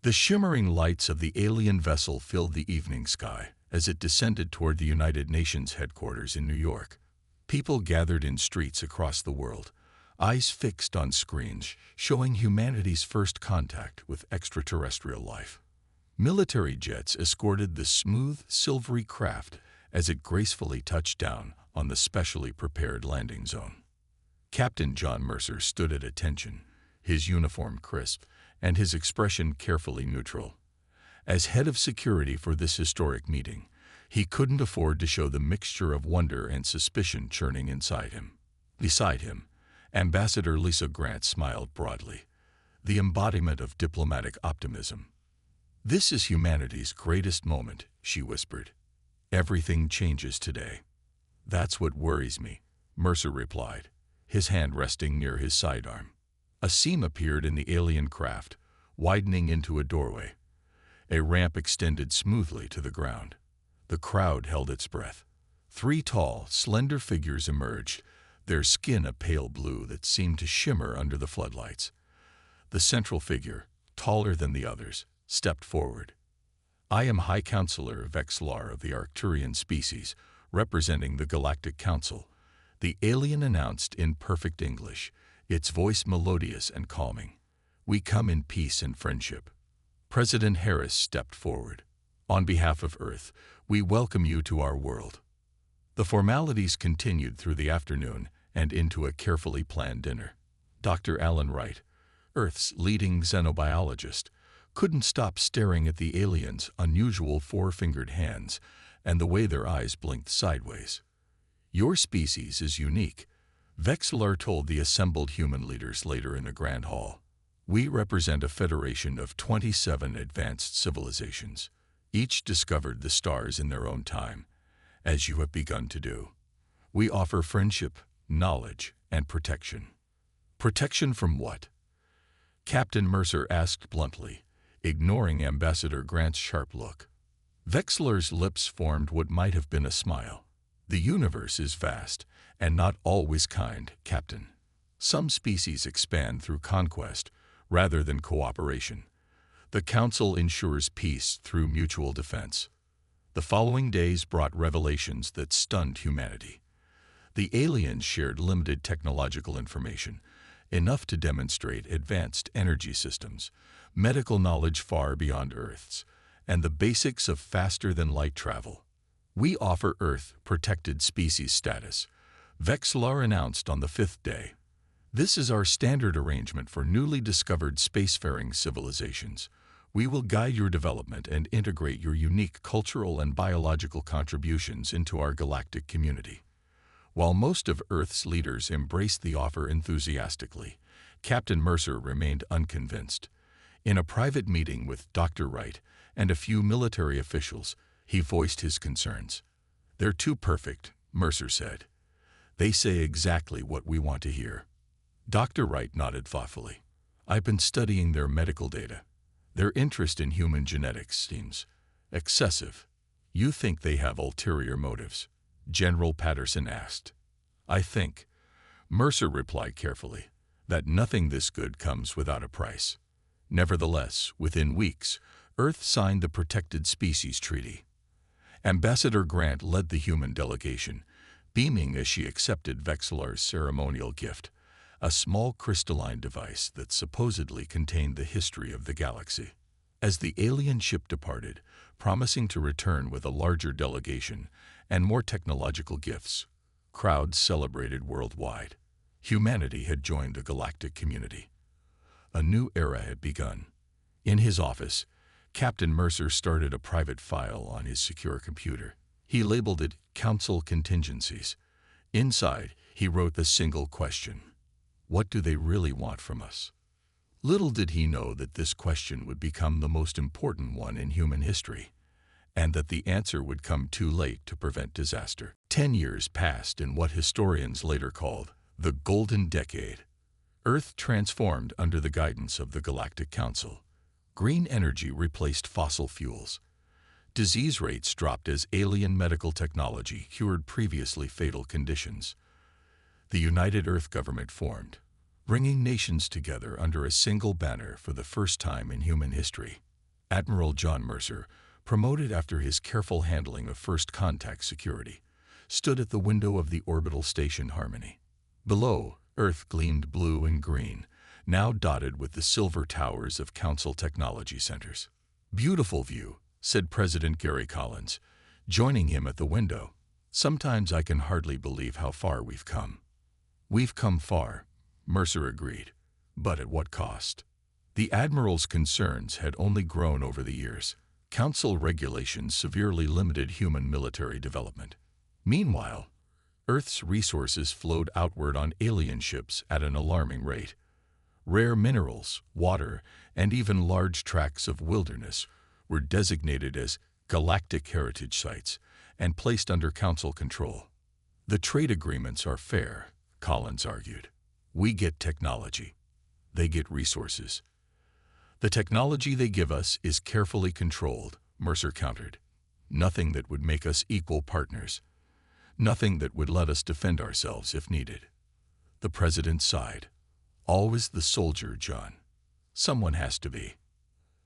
The shimmering lights of the alien vessel filled the evening sky as it descended toward the United Nations headquarters in New York. People gathered in streets across the world, eyes fixed on screens showing humanity's first contact with extraterrestrial life. Military jets escorted the smooth, silvery craft as it gracefully touched down on the specially prepared landing zone. Captain John Mercer stood at attention, his uniform crisp and his expression carefully neutral. As head of security for this historic meeting, he couldn't afford to show the mixture of wonder and suspicion churning inside him. Beside him, Ambassador Lisa Grant smiled broadly, the embodiment of diplomatic optimism. "This is humanity's greatest moment," she whispered. "Everything changes today." "That's what worries me," Mercer replied, his hand resting near his sidearm. A seam appeared in the alien craft, widening into a doorway. A ramp extended smoothly to the ground. The crowd held its breath. 3 tall, slender figures emerged, their skin a pale blue that seemed to shimmer under the floodlights. The central figure, taller than the others, stepped forward. "I am High Counselor Vexlar of the Arcturian species, representing the Galactic Council," the alien announced in perfect English, its voice melodious and calming. "We come in peace and friendship." President Harris stepped forward. "On behalf of Earth, we welcome you to our world." The formalities continued through the afternoon and into a carefully planned dinner. Dr. Alan Wright, Earth's leading xenobiologist, couldn't stop staring at the aliens' unusual 4-fingered hands and the way their eyes blinked sideways. "Your species is unique," Vexlar told the assembled human leaders later in the Grand Hall. "We represent a federation of 27 advanced civilizations. Each discovered the stars in their own time, as you have begun to do. We offer friendship, knowledge, and protection." "Protection from what?" Captain Mercer asked bluntly, ignoring Ambassador Grant's sharp look. Vexlar's lips formed what might have been a smile. "The universe is vast, and not always kind, Captain. Some species expand through conquest rather than cooperation. The Council ensures peace through mutual defense." The following days brought revelations that stunned humanity. The aliens shared limited technological information, enough to demonstrate advanced energy systems, medical knowledge far beyond Earth's, and the basics of faster-than-light travel. "We offer Earth protected species status," Vexlar announced on the 5th day. "This is our standard arrangement for newly discovered spacefaring civilizations. We will guide your development and integrate your unique cultural and biological contributions into our galactic community." While most of Earth's leaders embraced the offer enthusiastically, Captain Mercer remained unconvinced. In a private meeting with Dr. Wright and a few military officials, he voiced his concerns. "They're too perfect," Mercer said. "They say exactly what we want to hear." Dr. Wright nodded thoughtfully. "I've been studying their medical data. Their interest in human genetics seems excessive." "You think they have ulterior motives?" General Patterson asked. "I think," Mercer replied carefully, "that nothing this good comes without a price." Nevertheless, within weeks, Earth signed the Protected Species Treaty. Ambassador Grant led the human delegation, beaming as she accepted Vexlar's ceremonial gift, a small crystalline device that supposedly contained the history of the galaxy. As the alien ship departed, promising to return with a larger delegation and more technological gifts, crowds celebrated worldwide. Humanity had joined the galactic community. A new era had begun. In his office, Captain Mercer started a private file on his secure computer. He labeled it Council Contingencies. Inside, he wrote the single question: what do they really want from us? Little did he know that this question would become the most important one in human history, and that the answer would come too late to prevent disaster. 10 years passed in what historians later called the Golden Decade. Earth transformed under the guidance of the Galactic Council. Green energy replaced fossil fuels. Disease rates dropped as alien medical technology cured previously fatal conditions. The United Earth Government formed, bringing nations together under a single banner for the first time in human history. Admiral John Mercer, promoted after his careful handling of first contact security, stood at the window of the orbital station Harmony. Below, Earth gleamed blue and green, now dotted with the silver towers of Council Technology Centers. "Beautiful view," said President Gary Collins, joining him at the window. "Sometimes I can hardly believe how far we've come." "We've come far," Mercer agreed, "but at what cost?" The Admiral's concerns had only grown over the years. Council regulations severely limited human military development. Meanwhile, Earth's resources flowed outward on alien ships at an alarming rate. Rare minerals, water, and even large tracts of wilderness were designated as Galactic Heritage Sites and placed under Council control. "The trade agreements are fair," Collins argued. "We get technology. They get resources. The technology they give us is carefully controlled," Mercer countered. "Nothing that would make us equal partners. Nothing that would let us defend ourselves if needed." The president sighed. "Always the soldier, John. Someone has to be."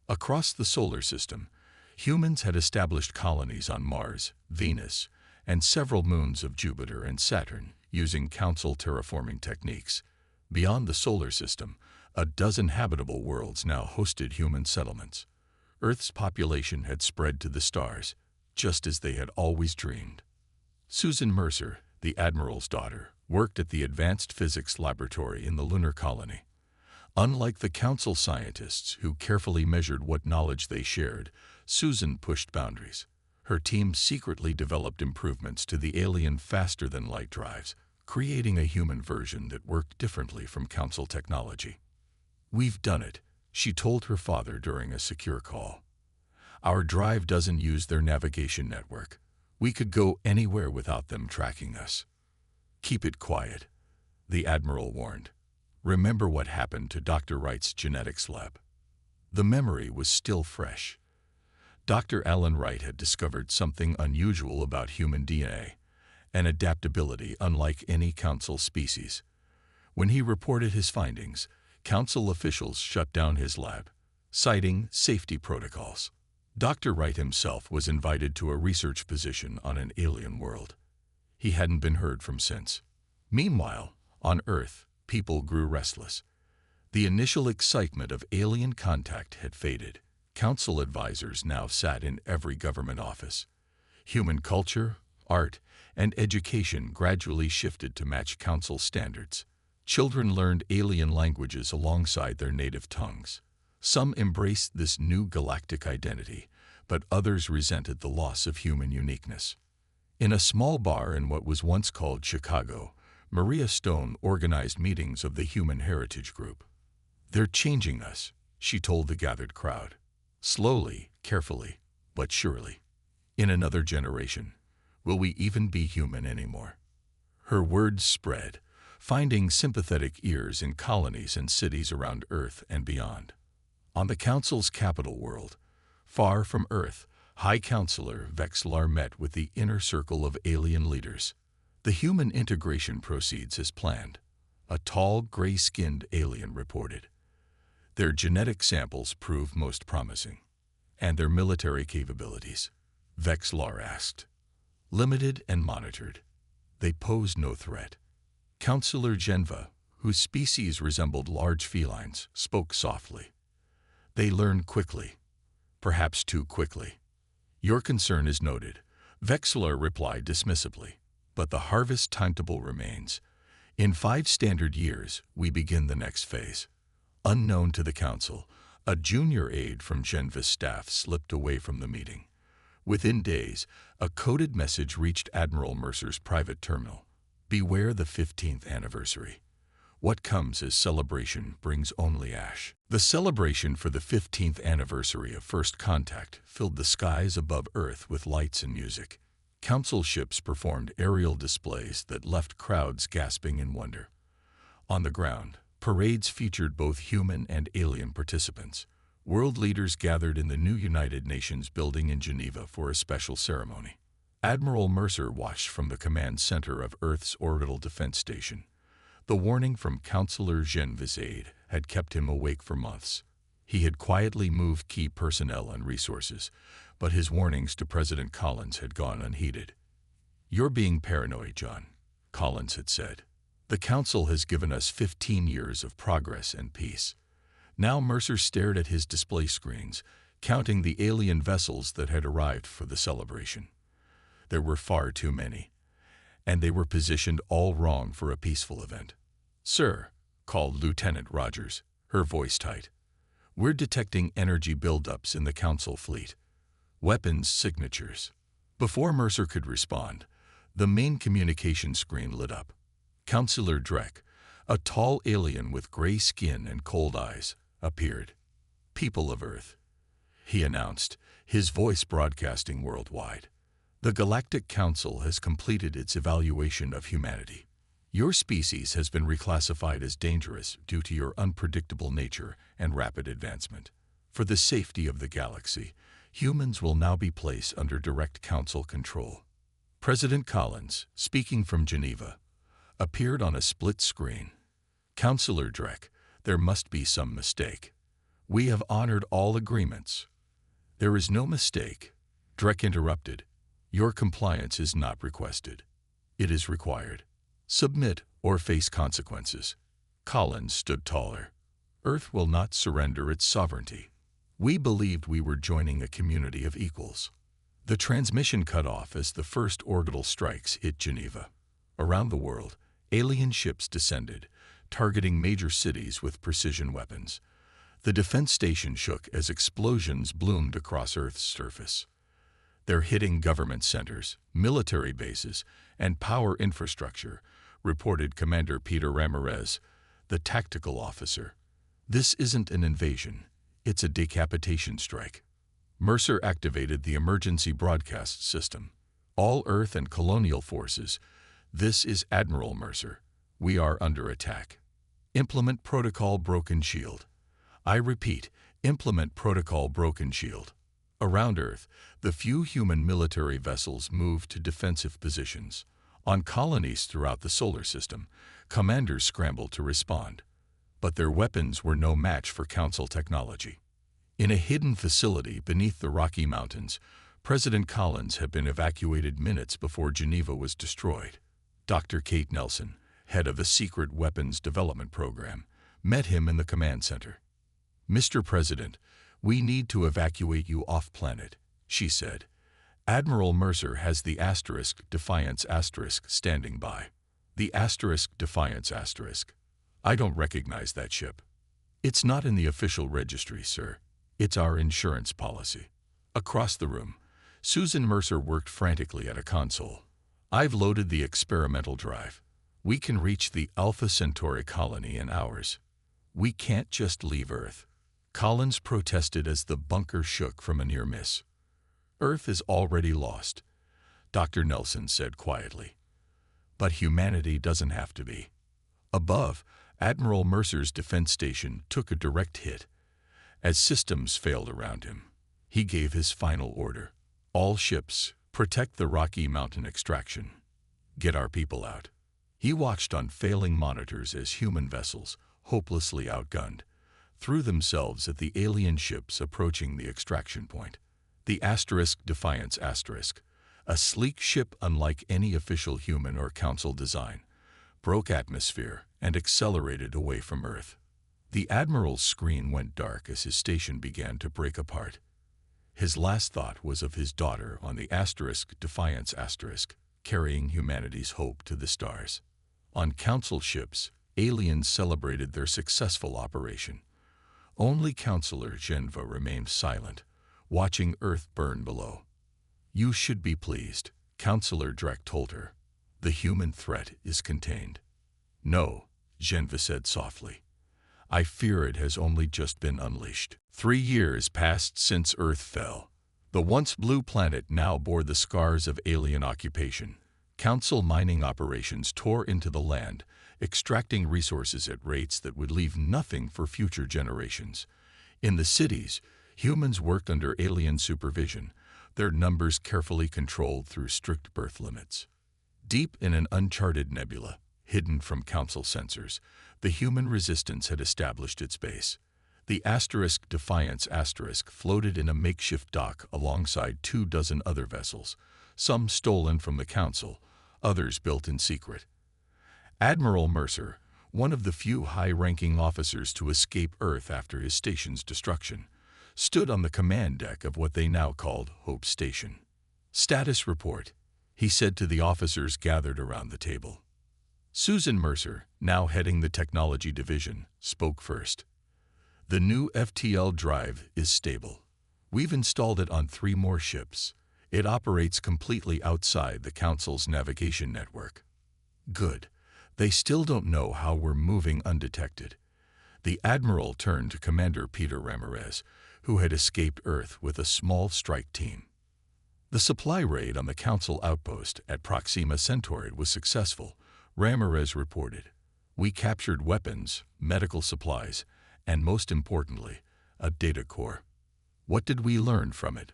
Across the solar system, humans had established colonies on Mars, Venus, and several moons of Jupiter and Saturn using Council terraforming techniques. Beyond the solar system, a dozen habitable worlds now hosted human settlements. Earth's population had spread to the stars, just as they had always dreamed. Susan Mercer, the Admiral's daughter, worked at the Advanced Physics Laboratory in the lunar colony. Unlike the Council scientists who carefully measured what knowledge they shared, Susan pushed boundaries. Her team secretly developed improvements to the alien faster-than-light drives, creating a human version that worked differently from Council technology. "We've done it," she told her father during a secure call. "Our drive doesn't use their navigation network. We could go anywhere without them tracking us." "Keep it quiet," the Admiral warned. "Remember what happened to Dr. Wright's genetics lab." The memory was still fresh. Dr. Alan Wright had discovered something unusual about human DNA, an adaptability unlike any Council species. When he reported his findings, Council officials shut down his lab, citing safety protocols. Dr. Wright himself was invited to a research position on an alien world. He hadn't been heard from since. Meanwhile, on Earth, people grew restless. The initial excitement of alien contact had faded. Council advisors now sat in every government office. Human culture, art, and education gradually shifted to match Council standards. Children learned alien languages alongside their native tongues. Some embraced this new galactic identity, but others resented the loss of human uniqueness. In a small bar in what was once called Chicago, Maria Stone organized meetings of the Human Heritage Group. "They're changing us," she told the gathered crowd. "Slowly, carefully, but surely. In another generation, will we even be human anymore?" Her words spread, finding sympathetic ears in colonies and cities around Earth and beyond. On the Council's capital world, far from Earth, High Counselor Vexlar met with the inner circle of alien leaders. "The human integration proceeds as planned," a tall, gray-skinned alien reported. "Their genetic samples prove most promising." "And their military capabilities?" Vexlar asked. "Limited and monitored. They pose no threat." Counselor Genva, whose species resembled large felines, spoke softly. "They learn quickly, perhaps too quickly." "Your concern is noted," Vexlar replied dismissively, "but the harvest timetable remains. In 5 standard years, we begin the next phase." Unknown to the Council, a junior aide from Genva's staff slipped away from the meeting. Within days, a coded message reached Admiral Mercer's private terminal. "Beware the 15th anniversary. What comes as celebration brings only ash." The celebration for the 15th anniversary of First Contact filled the skies above Earth with lights and music. Council ships performed aerial displays that left crowds gasping in wonder. On the ground, parades featured both human and alien participants. World leaders gathered in the new United Nations building in Geneva for a special ceremony. Admiral Mercer watched from the command center of Earth's orbital defense station. The warning from Counselor Genva's aide had kept him awake for months. He had quietly moved key personnel and resources, but his warnings to President Collins had gone unheeded. "You're being paranoid, John," Collins had said. "The Council has given us 15 years of progress and peace." Now Mercer stared at his display screens, counting the alien vessels that had arrived for the celebration. There were far too many, and they were positioned all wrong for a peaceful event. "Sir," called Lieutenant Rogers, her voice tight, "we're detecting energy buildups in the Council fleet. Weapons signatures." Before Mercer could respond, the main communication screen lit up. Counselor Drek, a tall alien with gray skin and cold eyes, appeared. "People of Earth," he announced, his voice broadcasting worldwide. "The Galactic Council has completed its evaluation of humanity. Your species has been reclassified as dangerous due to your unpredictable nature and rapid advancement. For the safety of the galaxy, humans will now be placed under direct Council control." President Collins, speaking from Geneva, appeared on a split screen. "Counselor Drek, there must be some mistake. We have honored all agreements." "There is no mistake," Drek interrupted. "Your compliance is not requested. It is required. Submit or face consequences." Collins stood taller. "Earth will not surrender its sovereignty. We believed we were joining a community of equals." The transmission cut off as the first orbital strikes hit Geneva. Around the world, alien ships descended, targeting major cities with precision weapons. The defense station shook as explosions bloomed across Earth's surface. "They're hitting government centers, military bases, and power infrastructure," reported Commander Peter Ramirez, the tactical officer. "This isn't an invasion, it's a decapitation strike." Mercer activated the emergency broadcast system. "All Earth and colonial forces, this is Admiral Mercer. We are under attack. Implement Protocol Broken Shield." I repeat, implement Protocol Broken Shield. Around Earth, the few human military vessels moved to defensive positions. On colonies throughout the solar system, commanders scrambled to respond. But their weapons were no match for Council technology. In a hidden facility beneath the Rocky Mountains, President Collins had been evacuated minutes before Geneva was destroyed. Dr. Kate Nelson, head of the secret weapons development program, met him in the command center. "Mr. President, we need to evacuate you off-planet," she said. "Admiral Mercer has the *Defiance* standing by." The *Defiance*. I don't recognize that ship. "It's not in the official registry, sir. It's our insurance policy." Across the room, Susan Mercer worked frantically at a console. "I've loaded the experimental drive. We can reach the Alpha Centauri colony in hours. We can't just leave Earth." Collins protested as the bunker shook from a near miss. "Earth is already lost," Dr. Nelson said quietly. "But humanity doesn't have to be." Above, Admiral Mercer's defense station took a direct hit. As systems failed around him, he gave his final order. "All ships, protect the Rocky Mountain extraction. Get our people out." He watched on failing monitors as human vessels, hopelessly outgunned, threw themselves at the alien ships approaching the extraction point. The *Defiance*, a sleek ship unlike any official human or Council design, broke atmosphere and accelerated away from Earth. The Admiral's screen went dark as his station began to break apart. His last thought was of his daughter on the *Defiance*, carrying humanity's hope to the stars. On Council ships, aliens celebrated their successful operation. Only Counselor Geneva remained silent, watching Earth burn below. "You should be pleased," Counselor Drek told her. "The human threat is contained." "No," Geneva said softly. "I fear it has only just been unleashed." 3 years passed since Earth fell. The once blue planet now bore the scars of alien occupation. Council mining operations tore into the land, extracting resources at rates that would leave nothing for future generations. In the cities, humans worked under alien supervision, their numbers carefully controlled through strict birth limits. Deep in an uncharted nebula, hidden from Council sensors, the human resistance had established its base. The Defiance floated in a makeshift dock alongside 24 other vessels, some stolen from the Council, others built in secret. Admiral Mercer, one of the few high-ranking officers to escape Earth after his station's destruction, stood on the command deck of what they now called Hope Station. "Status report," he said to the officers gathered around the table. Susan Mercer, now heading the technology division, spoke first. "The new FTL drive is stable. We've installed it on 3 more ships. It operates completely outside the Council's navigation network." "Good. They still don't know how we're moving undetected." The Admiral turned to Commander Peter Ramirez, who had escaped Earth with a small strike team. "The supply raid on the Council outpost at Proxima Centauri was successful," Ramirez reported. "We captured weapons, medical supplies, and most importantly, a data core." "What did we learn from it?"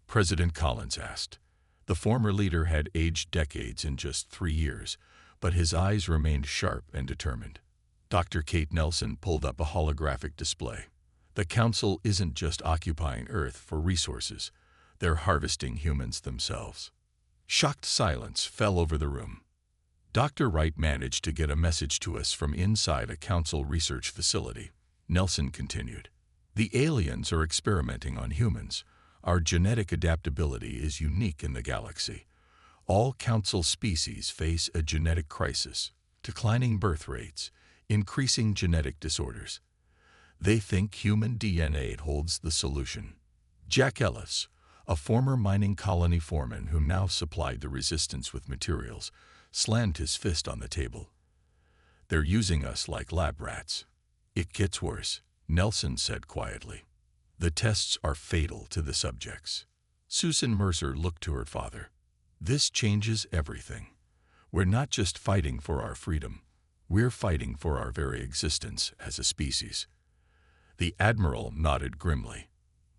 President Collins asked. The former leader had aged decades in just 3 years, but his eyes remained sharp and determined. Dr. Kate Nelson pulled up a holographic display. "The Council isn't just occupying Earth for resources, they're harvesting humans themselves." Shocked silence fell over the room. "Dr. Wright managed to get a message to us from inside a Council research facility," Nelson continued. "The aliens are experimenting on humans. Our genetic adaptability is unique in the galaxy. All Council species face a genetic crisis, declining birth rates, increasing genetic disorders. They think human DNA holds the solution." Jack Ellis, a former mining colony foreman who now supplied the Resistance with materials, slammed his fist on the table. "They're using us like lab rats." "It gets worse," Nelson said quietly. "The tests are fatal to the subjects." Susan Mercer looked to her father. "This changes everything. We're not just fighting for our freedom. We're fighting for our very existence as a species." The Admiral nodded grimly.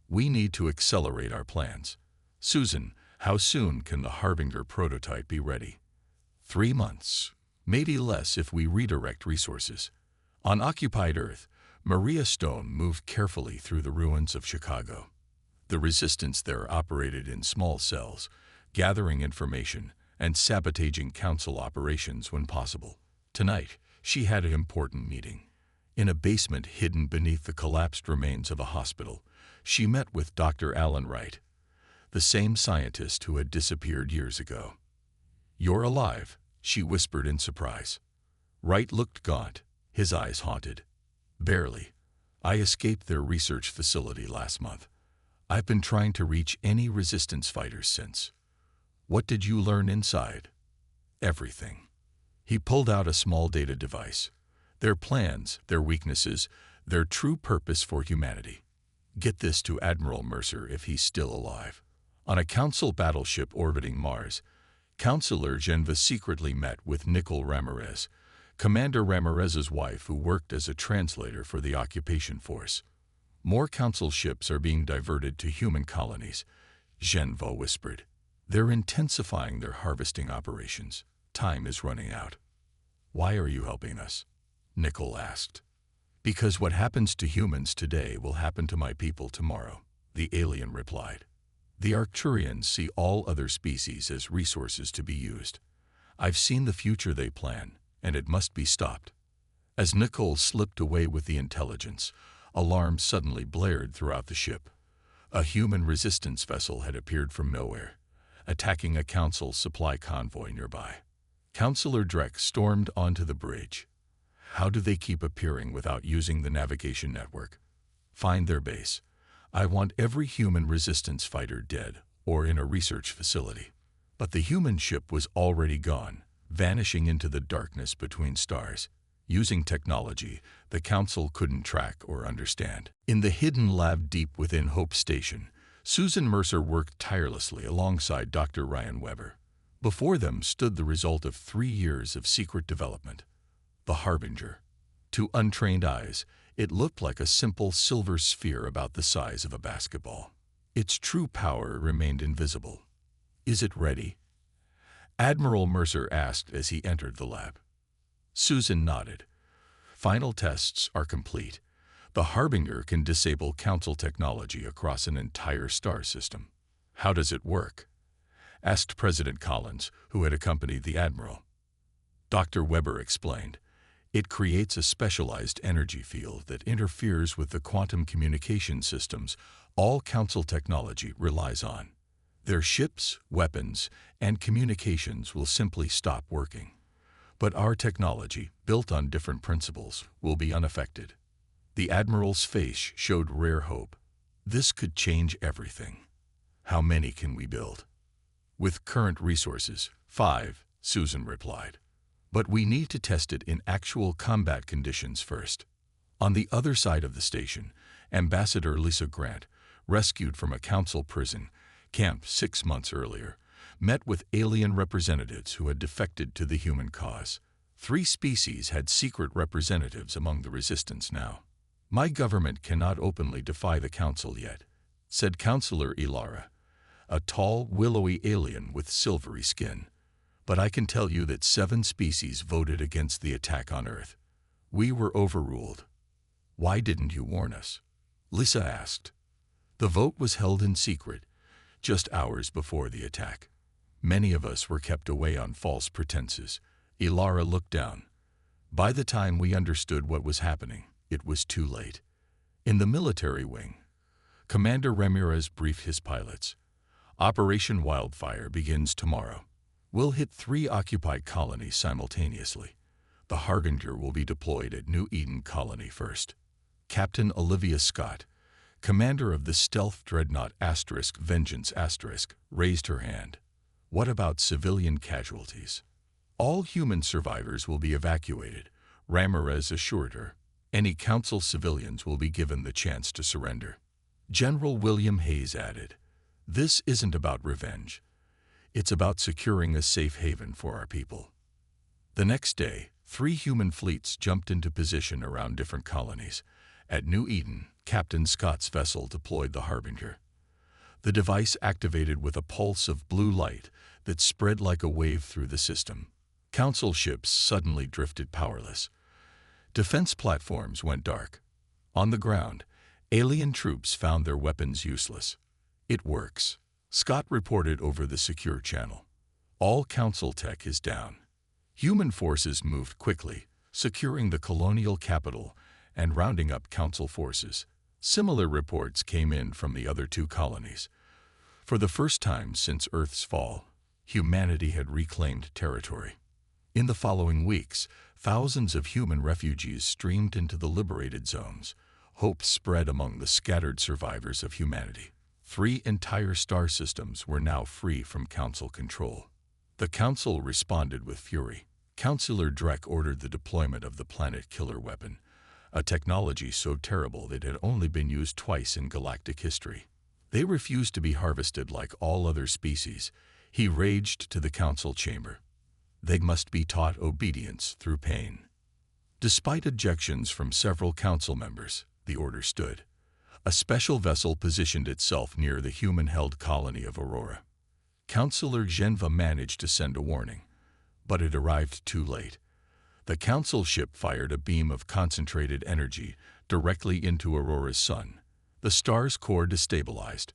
"We need to accelerate our plans. Susan, how soon can the Harbinger prototype be ready?" 3 months, maybe less if we redirect resources. On occupied Earth, Maria Stone moved carefully through the ruins of Chicago. The Resistance there operated in small cells, gathering information and sabotaging Council operations when possible. Tonight, she had an important meeting. In a basement hidden beneath the collapsed remains of a hospital, she met with Dr. Alan Wright, the same scientist who had disappeared years ago. "You're alive," she whispered in surprise. Wright looked gaunt, his eyes haunted. "Barely. I escaped their research facility last month. I've been trying to reach any Resistance fighters since." "What did you learn inside?" "Everything." He pulled out a small data device. Their plans, their weaknesses, their true purpose for humanity. Get this to Admiral Mercer if he's still alive. On a Council battleship orbiting Mars, Councilor Genva secretly met with Nicole Ramirez, Commander Ramirez's wife who worked as a translator for the occupation force. "More Council ships are being diverted to human colonies," Genva whispered. "They're intensifying their harvesting operations. Time is running out." "Why are you helping us?" Nicole asked. "Because what happens to humans today will happen to my people tomorrow," the alien replied. "The Arcturians see all other species as resources to be used. I've seen the future they plan, and it must be stopped." As Nicole slipped away with the intelligence, alarms suddenly blared throughout the ship. A human Resistance vessel had appeared from nowhere, attacking a Council supply convoy nearby. Councilor Drek stormed onto the bridge. "How do they keep appearing without using the navigation network? Find their base. I want every human Resistance fighter dead or in a research facility." But the human ship was already gone, vanishing into the darkness between stars. Using technology the Council couldn't track or understand. In the hidden lab deep within Hope Station, Susan Mercer worked tirelessly alongside Dr. Ryan Weber. Before them stood the result of 3 years of secret development. The Harbinger. To untrained eyes, it looked like a simple silver sphere about the size of a basketball. Its true power remained invisible. "Is it ready?" Admiral Mercer asked as he entered the lab. Susan nodded. "Final tests are complete, The Harbinger can disable Council technology across an entire star system. How does it work? Asked President Collins, who had accompanied the Admiral. Dr. Weber explained. It creates a specialized energy field that interferes with the quantum communication systems all Council technology relies on. Their ships, weapons, and communications will simply stop working. But our technology, built on different principles, will be unaffected. The Admiral's face showed rare hope. This could change everything. How many can we build? With current resources, 5, Susan replied. But we need to test it in actual combat conditions first. On the other side of the station, Ambassador Lisa Grant, rescued from a Council prison, camped 6 months earlier, met with alien representatives who had defected to the human cause. 3 species had secret representatives among the resistance now. My government cannot openly defy the Council yet, said Counselor Ilara, a tall, willowy alien with silvery skin. But I can tell you that 7 species voted against the attack on Earth. We were overruled. Why didn't you warn us? Lisa asked. The vote was held in secret, just hours before the attack. Many of us were kept away on false pretenses. Ilara looked down. By the time we understood what was happening, it was too late. In the military wing, Commander Ramirez briefed his pilots. Operation Wildfire begins tomorrow. We'll hit 3 occupied colonies simultaneously. The Harbinger will be deployed at New Eden Colony first. Captain Olivia Scott, commander of the stealth dreadnought Vengeance raised her hand. What about civilian casualties? All human survivors will be evacuated, Ramirez assured her. Any Council civilians will be given the chance to surrender. General William Hayes added, this isn't about revenge. It's about securing a safe haven for our people. The next day, 3 human fleets jumped into position around different colonies. At New Eden, Captain Scott's vessel deployed the Harbinger. The device activated with a pulse of blue light that spread like a wave through the system. Council ships suddenly drifted powerless. Defense platforms went dark. On the ground, alien troops found their weapons useless. It works, Scott reported over the secure channel. All Council tech is down. Human forces moved quickly, securing the colonial capital and rounding up Council forces. Similar reports came in from the other 2 colonies. For the first time since Earth's fall, humanity had reclaimed territory. In the following weeks, thousands of human refugees streamed into the liberated zones. Hope spread among the scattered survivors of humanity. 3 entire star systems were now free from Council control. The Council responded with fury. Counselor Drek ordered the deployment of the planet killer weapon, a technology so terrible that it had only been used twice in galactic history. They refused to be harvested like all other species. He raged to the Council chamber. They must be taught obedience through pain. Despite objections from several Council members, the order stood. A special vessel positioned itself near the human-held colony of Aurora. Counselor Genva managed to send a warning, but it arrived too late. The Council ship fired a beam of concentrated energy directly into Aurora's sun. The star's core destabilized,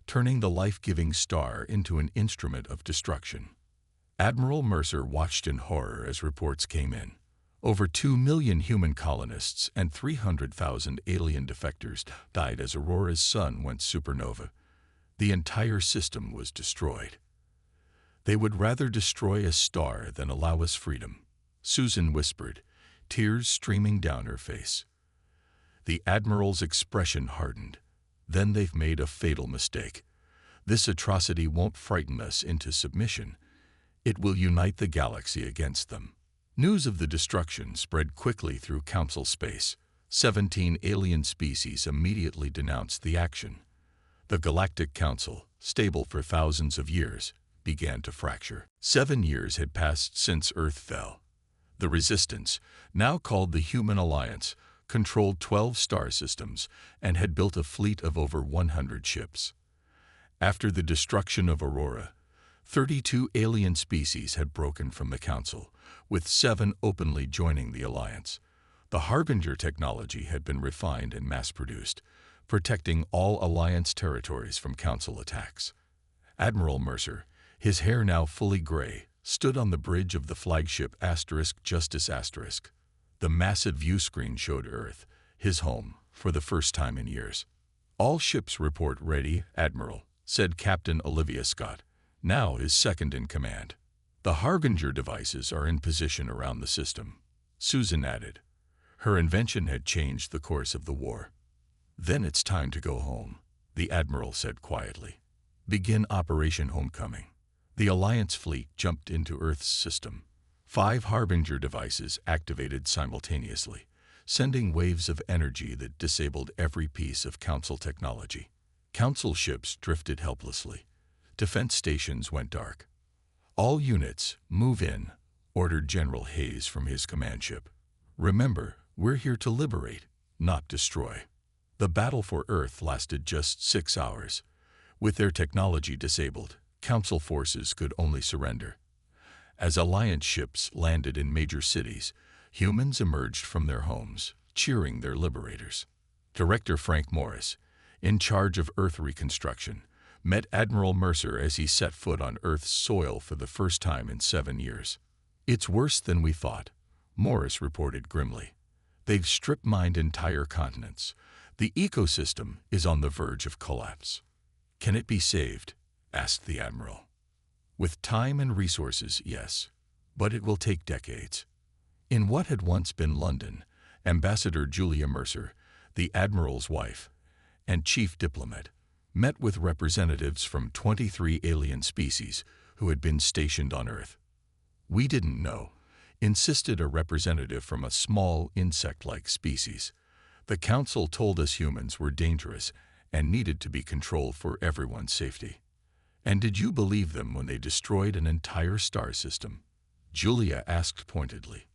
turning the life-giving star into an instrument of destruction. Admiral Mercer watched in horror as reports came in. Over 2 million human colonists and 300,000 alien defectors died as Aurora's sun went supernova. The entire system was destroyed. They would rather destroy a star than allow us freedom, Susan whispered, tears streaming down her face. The Admiral's expression hardened. Then they've made a fatal mistake. This atrocity won't frighten us into submission. It will unite the galaxy against them. News of the destruction spread quickly through Council space. 17 alien species immediately denounced the action. The Galactic Council, stable for thousands of years, began to fracture. 7 years had passed since Earth fell. The Resistance, now called the Human Alliance, controlled 12 star systems and had built a fleet of over 100 ships. After the destruction of Aurora, 32 alien species had broken from the Council, with 7 openly joining the Alliance. The Harbinger technology had been refined and mass-produced, protecting all Alliance territories from Council attacks. Admiral Mercer, his hair now fully gray, stood on the bridge of the flagship Justice *. The massive view screen showed Earth, his home, for the first time in years. "All ships report ready, Admiral," said Captain Olivia Scott, now his second in command. "The Harbinger devices are in position around the system," Susan added. Her invention had changed the course of the war. "Then it's time to go home," the Admiral said quietly. "Begin Operation Homecoming." The Alliance fleet jumped into Earth's system. 5 Harbinger devices activated simultaneously, sending waves of energy that disabled every piece of Council technology. Council ships drifted helplessly. Defense stations went dark. "All units, move in," ordered General Hayes from his command ship. "Remember, we're here to liberate, not destroy." The battle for Earth lasted just 6 hours. With their technology disabled, Council forces could only surrender. As Alliance ships landed in major cities, humans emerged from their homes, cheering their liberators. Director Frank Morris, in charge of Earth reconstruction, met Admiral Mercer as he set foot on Earth's soil for the first time in 7 years. "It's worse than we thought," Morris reported grimly. "They've strip-mined entire continents. The ecosystem is on the verge of collapse." "Can it be saved?" asked the Admiral. "With time and resources, yes, but it will take decades." In what had once been London, Ambassador Julia Mercer, the Admiral's wife and chief diplomat, met with representatives from 23 alien species who had been stationed on Earth. "We didn't know," insisted a representative from a small insect-like species. "The Council told us humans were dangerous and needed to be controlled for everyone's safety." "And did you believe them when they destroyed an entire star system?" Julia asked pointedly.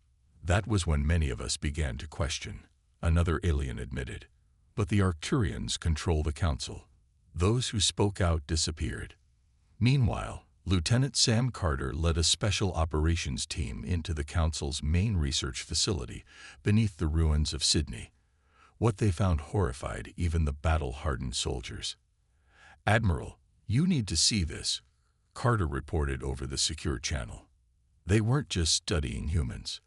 "That was when many of us began to question," another alien admitted. "But the Arcturians control the Council. Those who spoke out disappeared." Meanwhile, Lieutenant Sam Carter led a special operations team into the Council's main research facility beneath the ruins of Sydney. What they found horrified even the battle-hardened soldiers. "Admiral, you need to see this," Carter reported over the secure channel. "They weren't just studying humans.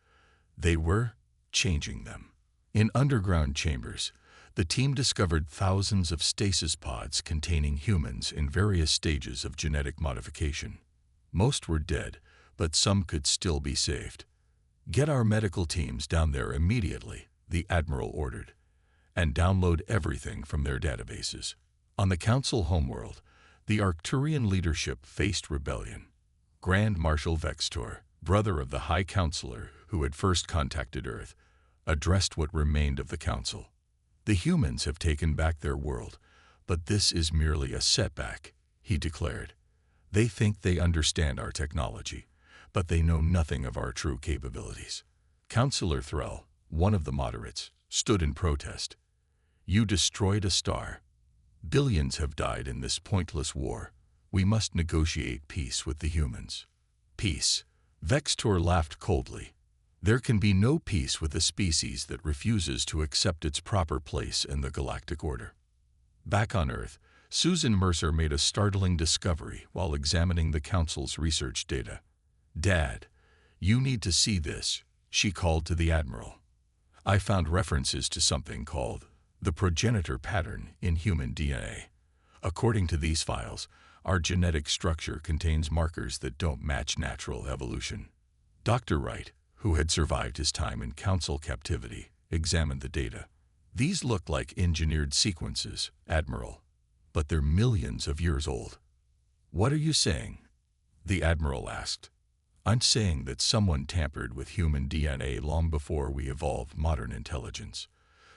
They were changing them." In underground chambers, the team discovered thousands of stasis pods containing humans in various stages of genetic modification. Most were dead, but some could still be saved. "Get our medical teams down there immediately," the Admiral ordered, "and download everything from their databases." On the Council homeworld, the Arcturian leadership faced rebellion. Grand Marshal Vextor, brother of the High Counselor who had first contacted Earth, addressed what remained of the Council. "The humans have taken back their world, but this is merely a setback," he declared. "They think they understand our technology, but they know nothing of our true capabilities." Councillor Threll, one of the moderates, stood in protest. "You destroyed a star. Billions have died in this pointless war. We must negotiate peace with the humans." "Peace?" Vextor laughed coldly. "There can be no peace with a species that refuses to accept its proper place in the galactic order." Back on Earth, Susan Mercer made a startling discovery while examining the Council's research data. "Dad, you need to see this," she called to the Admiral. "I found references to something called the progenitor pattern in human DNA. According to these files, our genetic structure contains markers that don't match natural evolution." Dr. Wright, who had survived his time in Council captivity, examined the data. "These look like engineered sequences, Admiral, but they're millions of years old." "What are you saying?" the Admiral asked. "I'm saying that someone tampered with human DNA long before we evolved modern intelligence.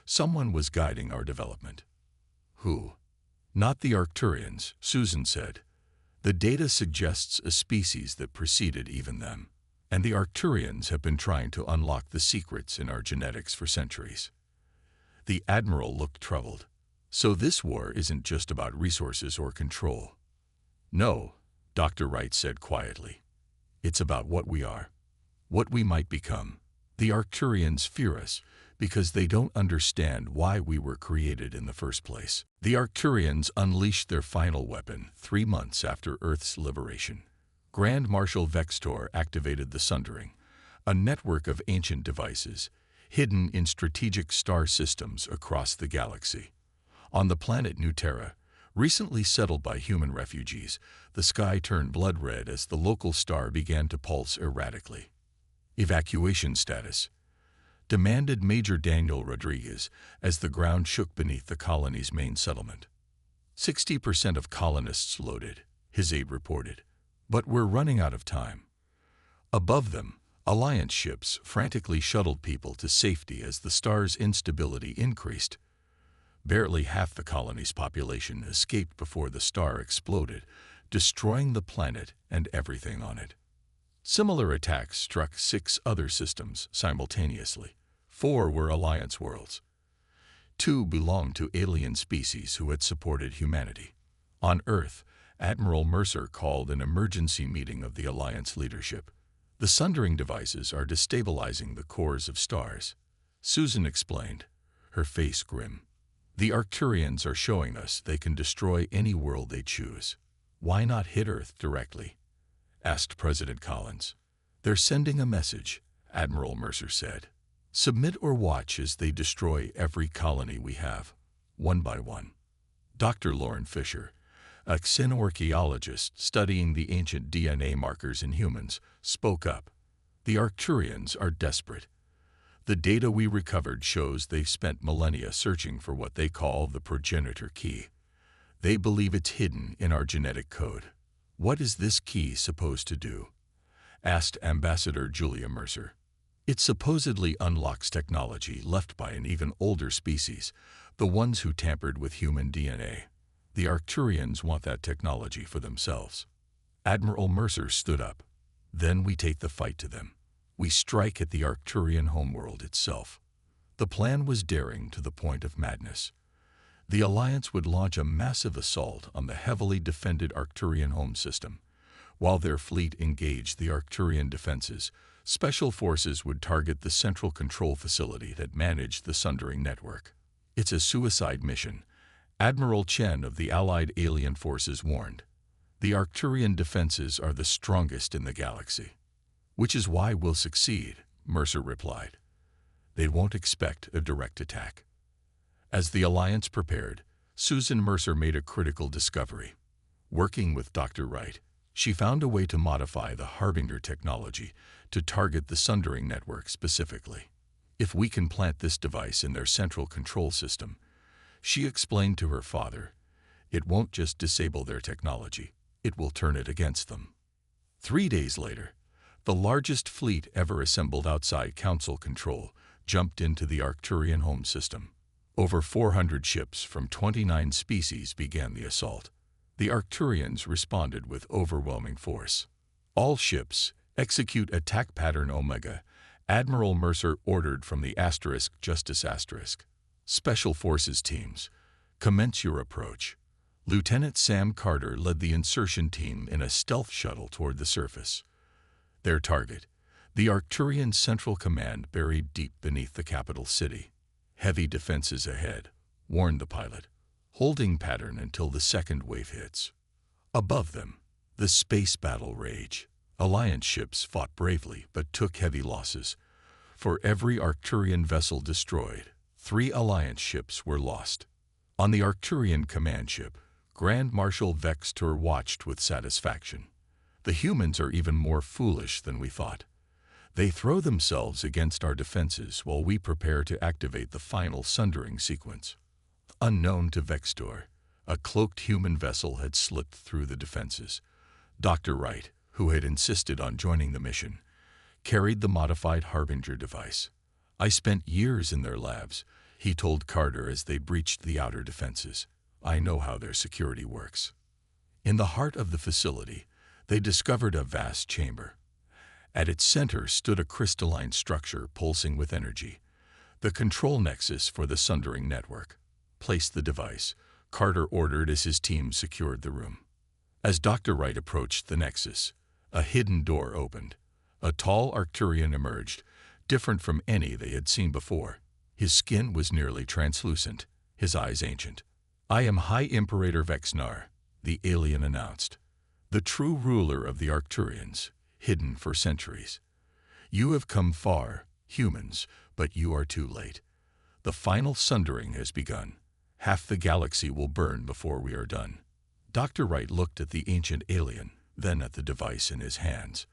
Someone was guiding our development." "Who?" "Not the Arcturians," Susan said. "The data suggests a species that preceded even them. And the Arcturians have been trying to unlock the secrets in our genetics for centuries." The Admiral looked troubled. "So this war isn't just about resources or control." "No," Dr. Wright said quietly. "It's about what we are, what we might become. The Arcturians fear us because they don't understand why we were created in the first place. The Arcturians unleashed their final weapon 3 months after Earth's liberation. Grand Marshal Vextor activated the Sundering, a network of ancient devices hidden in strategic star systems across the galaxy. On the planet Nuterra, recently settled by human refugees, the sky turned blood red as the local star began to pulse erratically. Evacuation status demanded Major Daniel Rodriguez as the ground shook beneath the colony's main settlement. 60% of colonists loaded, his aide reported. But we're running out of time. Above them, Alliance ships frantically shuttled people to safety as the star's instability increased. Barely half the colony's population escaped before the star exploded, destroying the planet and everything on it. Similar attacks struck 6 other systems simultaneously. 4 were Alliance worlds. 2 belonged to alien species who had supported humanity. On Earth, Admiral Mercer called an emergency meeting of the Alliance leadership. The Sundering devices are destabilizing the cores of stars, Susan explained, her face grim. The Arcturians are showing us they can destroy any world they choose. Why not hit Earth directly? Asked President Collins. They're sending a message, Admiral Mercer said. Submit or watch as they destroy every colony we have, one by one. Dr. Lauren Fisher, a xenoarchaeologist studying the ancient DNA markers in humans, spoke up. The Arcturians are desperate. The data we recovered shows they've spent millennia searching for what they call the progenitor key. They believe it's hidden in our genetic code. What is this key supposed to do? Asked Ambassador Julia Mercer. It supposedly unlocks technology left by an even older species, the ones who tampered with human DNA. The Arcturians want that technology for themselves. Admiral Mercer stood up. Then we take the fight to them. We strike at the Arcturian homeworld itself. The plan was daring to the point of madness. The Alliance would launch a massive assault on the heavily defended Arcturian home system. While their fleet engaged the Arcturian defenses, special forces would target the central control facility that managed the Sundering network. It's a suicide mission, Admiral Chen of the Allied Alien Forces warned. The Arcturian defenses are the strongest in the galaxy. Which is why we'll succeed, Mercer replied. They won't expect a direct attack. As the Alliance prepared, Susan Mercer made a critical discovery. Working with Dr. Wright, she found a way to modify the Harbinger technology to target the Sundering network specifically. If we can plant this device in their central control system, she explained to her father, it won't just disable their technology, it will turn it against them. 3 days later, the largest fleet ever assembled outside Council control jumped into the Arcturian home system. Over 400 ships from 29 species began the assault. The Arcturians responded with overwhelming force. All ships execute attack pattern Omega, Admiral Mercer ordered from the Justice *. Special Forces teams, commence your approach. Lieutenant Sam Carter led the insertion team in a stealth shuttle toward the surface. Their target, the Arcturian Central Command buried deep beneath the capital city. Heavy defenses ahead, warned the pilot. Holding pattern until the second wave hits. Above them, the space battle rage. Alliance ships fought bravely but took heavy losses. For every Arcturian vessel destroyed, 3 Alliance ships were lost. On the Arcturian command ship, Grand Marshal Vextor watched with satisfaction. The humans are even more foolish than we thought. They throw themselves against our defenses while we prepare to activate the final Sundering sequence. Unknown to Vextor, a cloaked human vessel had slipped through the defenses. Dr. Wright, who had insisted on joining the mission, carried the modified Harbinger device. I spent years in their labs, he told Carter as they breached the outer defenses. I know how their security works. In the heart of the facility, they discovered a vast chamber. At its center stood a crystalline structure pulsing with energy, the control nexus for the Sundering network. Place the device, Carter ordered as his team secured the room. As Dr. Wright approached the nexus, a hidden door opened. A tall Arcturian emerged, different from any they had seen before. His skin was nearly translucent, his eyes ancient. "I am High Imperator Vexnar," the alien announced, "the true ruler of the Arcturians, hidden for centuries. You have come far, humans, but you are too late. The final sundering has begun. Half the galaxy will burn before we are done." Dr. Wright looked at the ancient alien, then at the device in his hands.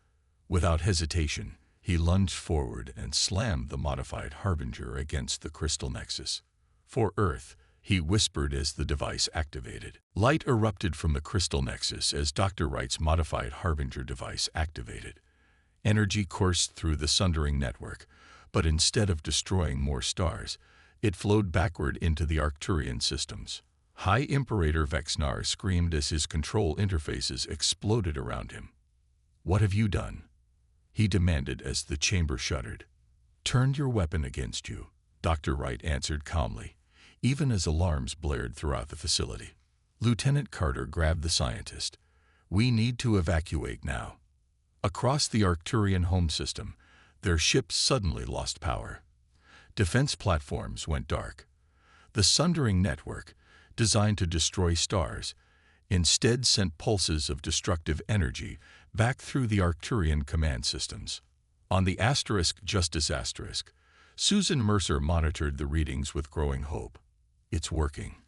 Without hesitation, he lunged forward and slammed the modified Harbinger against the crystal nexus. "For Earth," he whispered as the device activated. Light erupted from the crystal nexus as Dr. Wright's modified Harbinger device activated. Energy coursed through the sundering network, but instead of destroying more stars, it flowed backward into the Arcturian systems. High Imperator Vexnar screamed as his control interfaces exploded around him. "What have you done?" he demanded as the chamber shuddered. "Turned your weapon against you," Dr. Wright answered calmly, even as alarms blared throughout the facility. Lieutenant Carter grabbed the scientist. "We need to evacuate now." Across the Arcturian home system, their ships suddenly lost power. Defense platforms went dark. The sundering network, designed to destroy stars, instead sent pulses of destructive energy back through the Arcturian command systems. On the Justice Asterisk, Susan Mercer monitored the readings with growing hope. "It's working.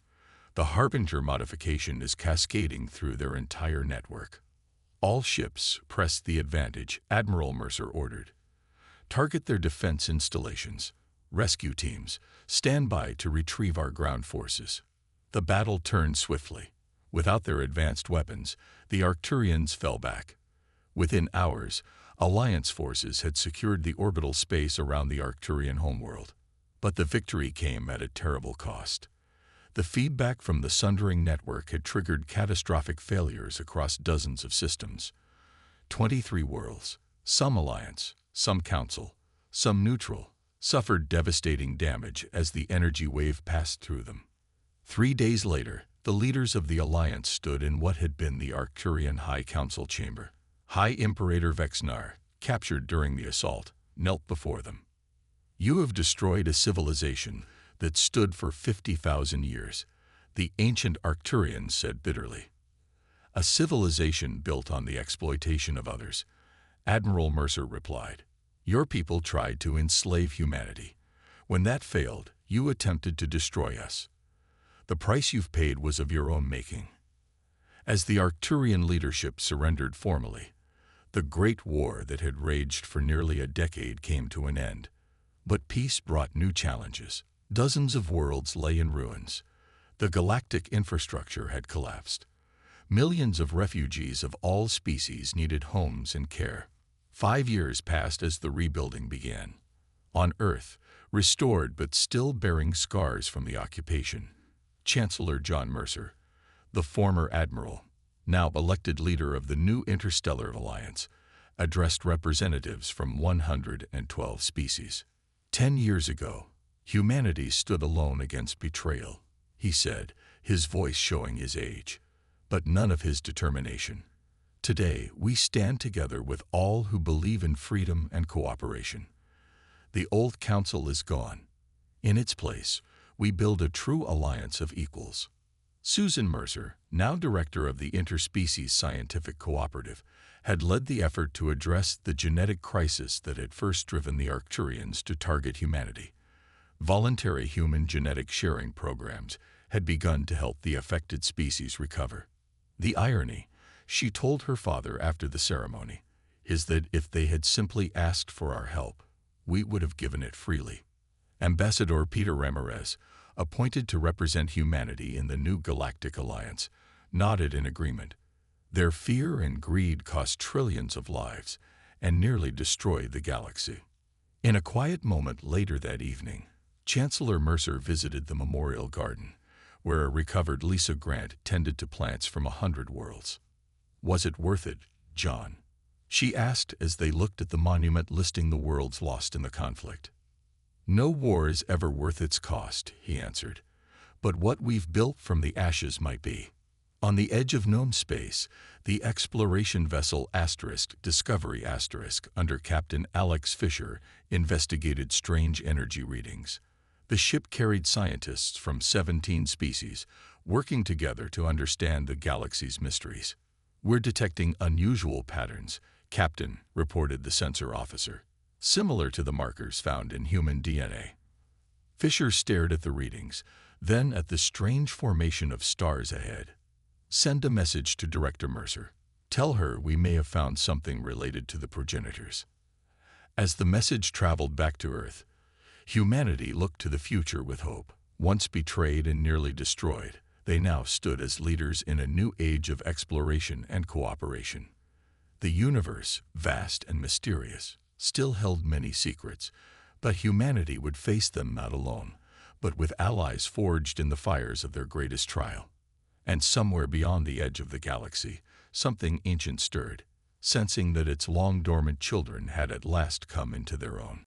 The Harbinger modification is cascading through their entire network." "All ships, press the advantage," Admiral Mercer ordered. "Target their defense installations. Rescue teams, stand by to retrieve our ground forces." The battle turned swiftly. Without their advanced weapons, the Arcturians fell back. Within hours, Alliance forces had secured the orbital space around the Arcturian homeworld. But the victory came at a terrible cost. The feedback from the sundering network had triggered catastrophic failures across dozens of systems. 23 worlds, some Alliance, some Council, some neutral, suffered devastating damage as the energy wave passed through them. 3 days later, the leaders of the Alliance stood in what had been the Arcturian High Council chamber. High Imperator Vexnar, captured during the assault, knelt before them. "You have destroyed a civilization that stood for 50,000 years," the ancient Arcturians said bitterly. "A civilization built on the exploitation of others," Admiral Mercer replied. "Your people tried to enslave humanity. When that failed, you attempted to destroy us. The price you've paid was of your own making." As the Arcturian leadership surrendered formally, the Great War that had raged for nearly a decade came to an end. But peace brought new challenges. Dozens of worlds lay in ruins. The galactic infrastructure had collapsed. Millions of refugees of all species needed homes and care. 5 years passed as the rebuilding began. On Earth, restored but still bearing scars from the occupation, Chancellor John Mercer, the former admiral, now elected leader of the new Interstellar Alliance, addressed representatives from 112 species. 10 years ago, humanity stood alone against betrayal, he said, his voice showing his age, but none of his determination. Today, we stand together with all who believe in freedom and cooperation. The old council is gone. In its place, we build a true alliance of equals. Susan Mercer, now director of the Interspecies Scientific Cooperative, had led the effort to address the genetic crisis that had first driven the Arcturians to target humanity. Voluntary human genetic sharing programs had begun to help the affected species recover. The irony, she told her father after the ceremony, is that if they had simply asked for our help, we would have given it freely. Ambassador Peter Ramirez, appointed to represent humanity in the new Galactic Alliance, nodded in agreement. Their fear and greed cost trillions of lives and nearly destroyed the galaxy. In a quiet moment later that evening, Chancellor Mercer visited the Memorial Garden, where a recovered Lisa Grant tended to plants from 100 worlds. "Was it worth it, John?" she asked as they looked at the monument listing the worlds lost in the conflict. "No war is ever worth its cost," he answered, "but what we've built from the ashes might be." On the edge of known space, the exploration vessel Discovery under Captain Alex Fisher investigated strange energy readings. The ship carried scientists from 17 species, working together to understand the galaxy's mysteries. "We're detecting unusual patterns," Captain reported the sensor officer, "similar to the markers found in human DNA." Fisher stared at the readings, then at the strange formation of stars ahead. "Send a message to Director Mercer. Tell her we may have found something related to the progenitors." As the message traveled back to Earth, humanity looked to the future with hope. Once betrayed and nearly destroyed, they now stood as leaders in a new age of exploration and cooperation. The universe, vast and mysterious, still held many secrets, but humanity would face them not alone, but with allies forged in the fires of their greatest trial. And somewhere beyond the edge of the galaxy, something ancient stirred, sensing that its long-dormant children had at last come into their own.